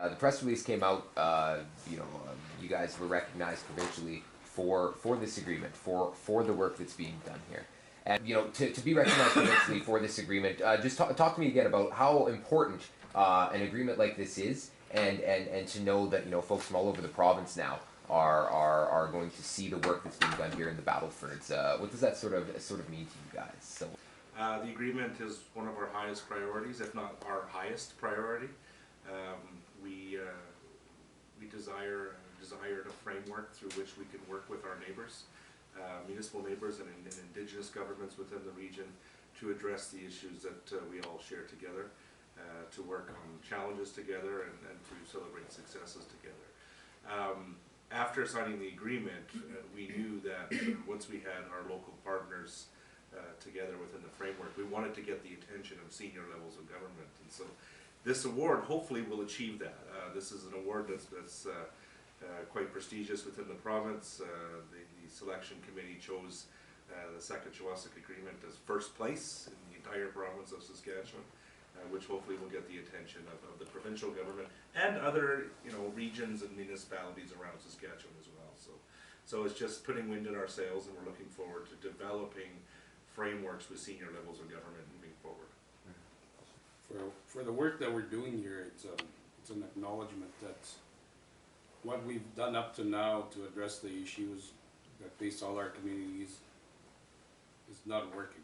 The press release came out. You guys were recognized provincially for this agreement, for the work that's being done here. And to be recognized provincially for this agreement, just talk to me again about how important an agreement like this is, and to know that folks from all over the province now are going to see the work that's being done here in the Battlefords. What does that sort of mean to you guys? So. The agreement is one of our highest priorities, if not our highest priority. We desired a framework through which we can work with our neighbors, municipal neighbors and Indigenous governments within the region, to address the issues that we all share together, to work on challenges together, and to celebrate successes together. After signing the agreement, we knew that once we had our local partners together within the framework, we wanted to get the attention of senior levels of government, and so this award hopefully will achieve that. This is an award that's quite prestigious within the province. The selection committee chose the Sacichawasihc agreement as first place in the entire province of Saskatchewan, which hopefully will get the attention of the provincial government and other regions and municipalities around Saskatchewan as well. So it's just putting wind in our sails, and we're looking forward to developing frameworks with senior levels of government moving forward. For the work that we're doing here, it's an acknowledgement that what we've done up to now to address the issues that face all our communities is not working.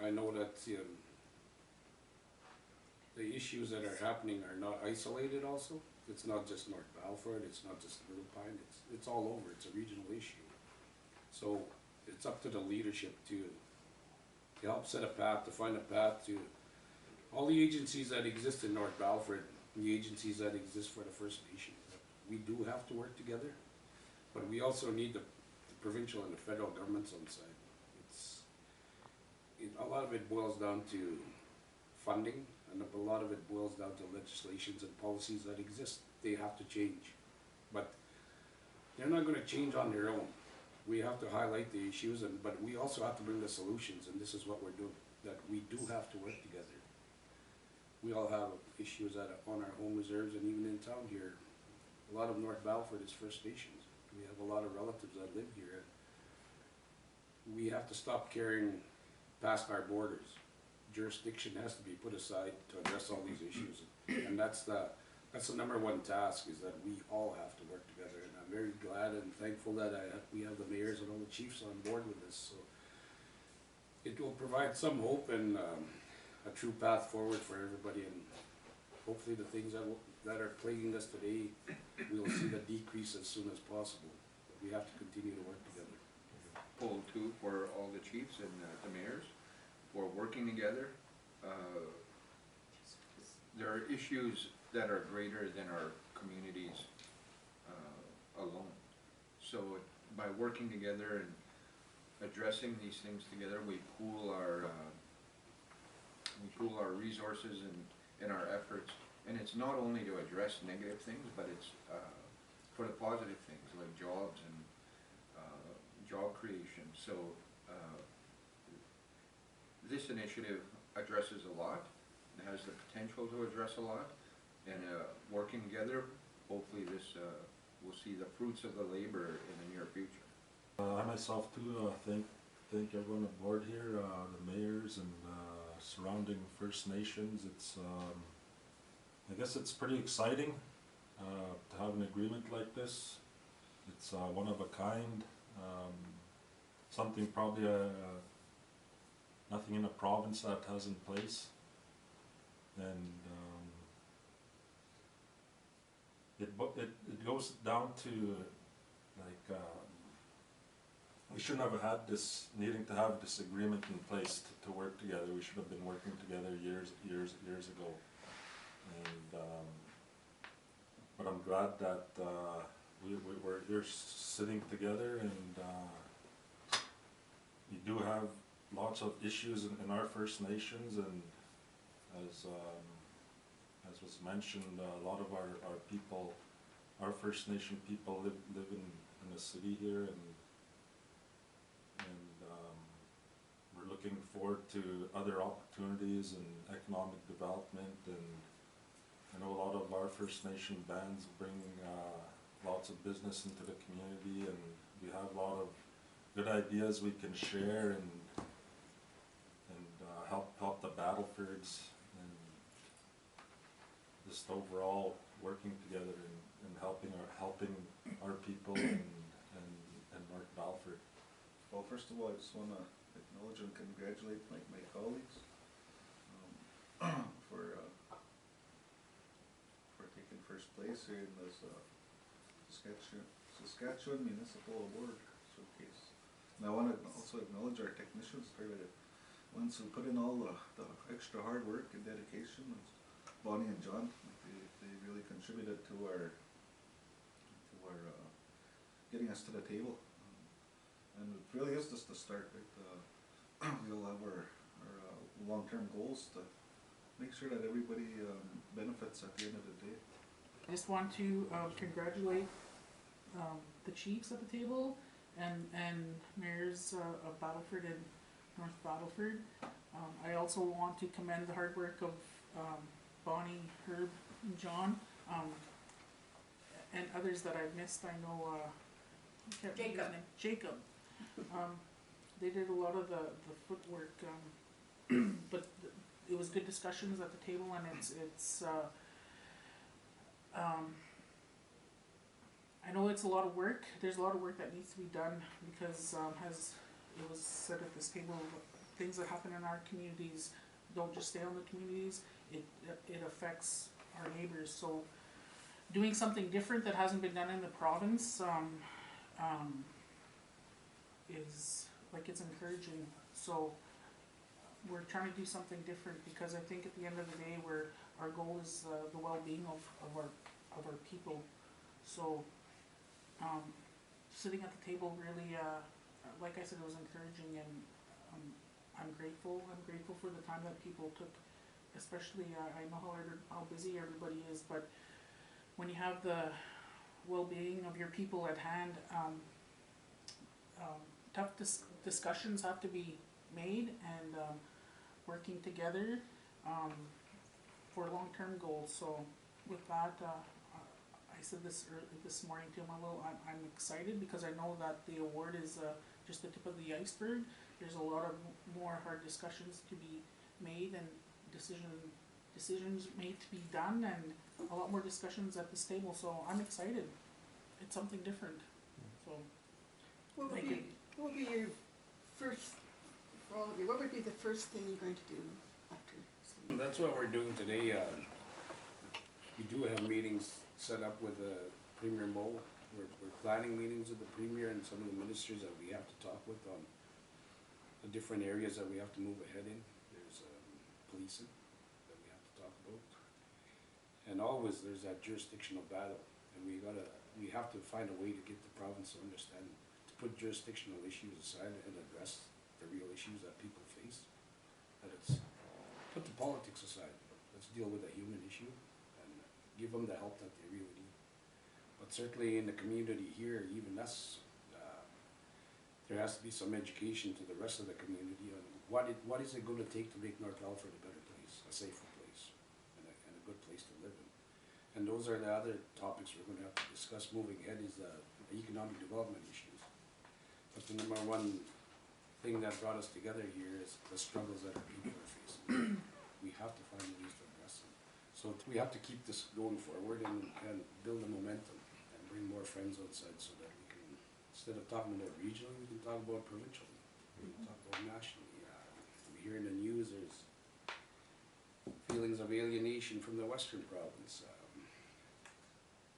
I know that the issues that are happening are not isolated also. It's not just North Battleford, it's not just Little Pine, it's all over. It's a regional issue. So it's up to the leadership to help set a path, to find a path to all the agencies that exist in North Battleford, and the agencies that exist for the First Nations. We do have to work together, but we also need the provincial and the federal governments on side. A lot of it boils down to funding, and a lot of it boils down to legislations and policies that exist. They have to change, but they're not going to change on their own. We have to highlight the issues, but we also have to bring the solutions, and this is what we're doing, that we do have to work together. We all have issues on our home reserves, and even in town here, a lot of North Battleford is First Nations. We have a lot of relatives that live here. We have to stop carrying past our borders. Jurisdiction has to be put aside to address all these issues, and that's the number one task, is that we all have to work together. And I'm very glad and thankful that we have the mayors and all the chiefs on board with this. So it will provide some hope and a true path forward for everybody, and hopefully the things that are plaguing us today, we'll see the decrease as soon as possible. But we have to continue to work together. Pull too for all the chiefs and the mayors for working together. There are issues that are greater than our communities alone. So by working together and addressing these things together, we pool our resources and our efforts. And it's not only to address negative things, but it's for the positive things like jobs and job creation. So this initiative addresses a lot. It has the potential to address a lot, and working together, hopefully this we'll see the fruits of the labor in the near future. I myself too thank everyone aboard here, the mayors and surrounding First Nations. It's I guess it's pretty exciting to have an agreement like this. It's one of a kind, something probably nothing in the province that has in place, and it goes down to like we shouldn't have had this, needing to have this agreement in place to work together. We should have been working together years ago, and but I'm glad that we're here sitting together, and we do have lots of issues in our First Nations, and as was mentioned, a lot of our people, our First Nation people live in the city here, and we're looking forward to other opportunities and economic development, and First Nation bands bring lots of business into the community, and we have a lot of good ideas we can share and help the Battlefords, and just overall working together and helping our people and North Battleford. Well, first of all, I just want to acknowledge and congratulate my colleagues for taking first place here in this Saskatchewan Municipal Award Showcase. And I want to also acknowledge our technicians, they're the ones who put in all the extra hard work and dedication. Bonnie and John, they really contributed to our getting us to the table. And it really is just the start, right? We all have our long-term goals to make sure that everybody benefits at the end of the day. I just want to congratulate the chiefs at the table and mayors of Battleford and North Battleford. I also want to commend the hard work of Bonnie, Herb, and John, and others that I've missed. I know I can't remember his name. Jacob. They did a lot of the footwork, but it was good discussions at the table, and it's I know it's a lot of work. There's a lot of work that needs to be done because, as it was said at this table, things that happen in our communities don't just stay on the communities. It affects our neighbors. So, doing something different that hasn't been done in the province is it's encouraging. So, we're trying to do something different because I think at the end of the day, our goal is the well-being of our people. So, sitting at the table really, like I said, it was encouraging, and I'm grateful. I'm grateful for the time that people took, especially I know how busy everybody is, but when you have the well-being of your people at hand, tough discussions have to be made, and working together for long-term goals. So with that, I said this morning to him, I'm excited because I know that the award is just the tip of the iceberg. There's a lot of more hard discussions to be made and decisions made to be done, and a lot more discussions at this table. So I'm excited. It's something different. So what would be your first, for all of you, what would be the first thing you're going to do after sleep? That's what we're doing today. We do have meetings set up with Premier Mo. We're planning meetings with the Premier and some of the ministers that we have to talk with on the different areas that we have to move ahead in. There's policing that we have to talk about. And always there's that jurisdictional battle, and we have to find a way to get the province to understand, to put jurisdictional issues aside and address the real issues that people face. That it's, put the politics aside, let's deal with a human issue and give them the help that they really need. But certainly in the community here, even us, there has to be some education to the rest of the community on what is it going to take to make North Battleford a better place, a safer place, and a good place to live in. And those are the other topics we're going to have to discuss moving ahead, is the economic development issues. But the number one thing that brought us together here is the struggles that our people are facing. We have to find ways to address them. So we have to keep this going forward and build a momentum and bring more friends outside so that we can, instead of talking about regionally, we can talk about provincially. We can talk about nationally. We hear in the news there's feelings of alienation from the Western province.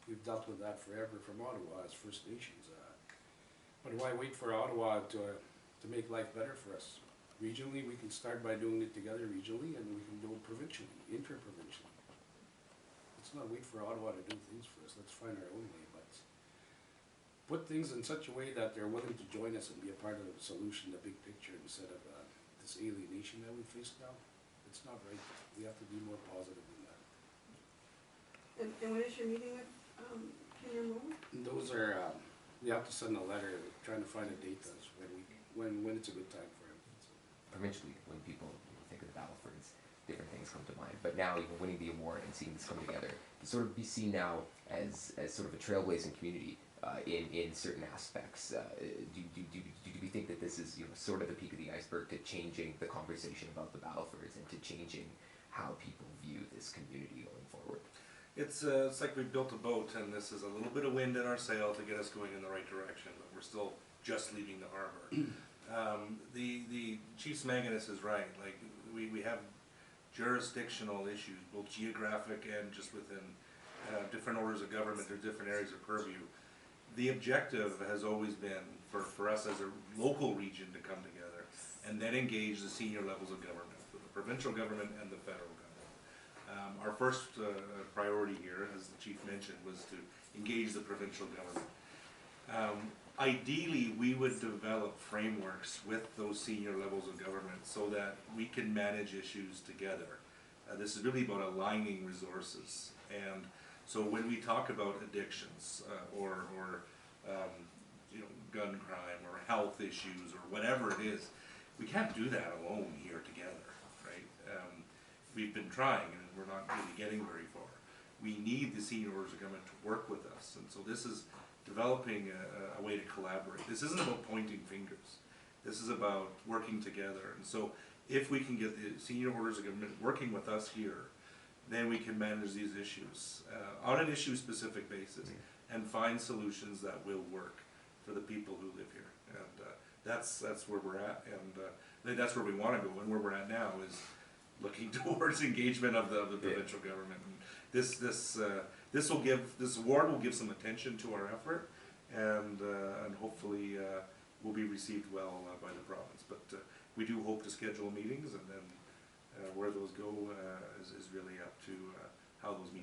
We've dealt with that forever from Ottawa as First Nations. But why wait for Ottawa to make life better for us? Regionally, we can start by doing it together regionally, and we can do it provincially, interprovincially. Let's not wait for Ottawa to do things for us. Let's find our own way. But put things in such a way that they're willing to join us and be a part of the solution, the big picture, instead of this alienation that we face now. It's not right. We have to be more positive than that. And when is your meeting with Premier Mo? Those are, we have to send a letter trying to find a date that's when it's a good time for him. So. Provincially, when people think of the Battlefords, different things come to mind. But now, even winning the award and seeing this come together, this sort of be seen now as sort of a trailblazing community in certain aspects. Do we think that this is, you know, sort of the peak of the iceberg to changing the conversation about the Battlefords and to changing how people view this community going forward? It's like we've built a boat, and this is a little bit of wind in our sail to get us going in the right direction, but we're still just leaving the harbor. The Chief Manganus is right. Like we have jurisdictional issues, both geographic and just within different orders of government or different areas of purview. The objective has always been for us as a local region to come together and then engage the senior levels of government, the provincial government and the federal government. Our first priority here, as the chief mentioned, was to engage the provincial government. Ideally, we would develop frameworks with those senior levels of government so that we can manage issues together. This is really about aligning resources. And so when we talk about addictions or you know, gun crime or health issues or whatever it is, we can't do that alone here together, right? We've been trying and we're not really getting very far. We need the senior orders of government to work with us, and so this is developing a way to collaborate. This isn't about pointing fingers. This is about working together. And so if we can get the senior orders of government working with us here, then we can manage these issues on an issue-specific basis and find solutions that will work for the people who live here. And that's where we're at, and that's where we want to go. And where we're at now is looking towards engagement of the provincial government. And this award will give some attention to our effort, and hopefully will be received well by the province. But we do hope to schedule meetings, and then where those go is really up to how those meetings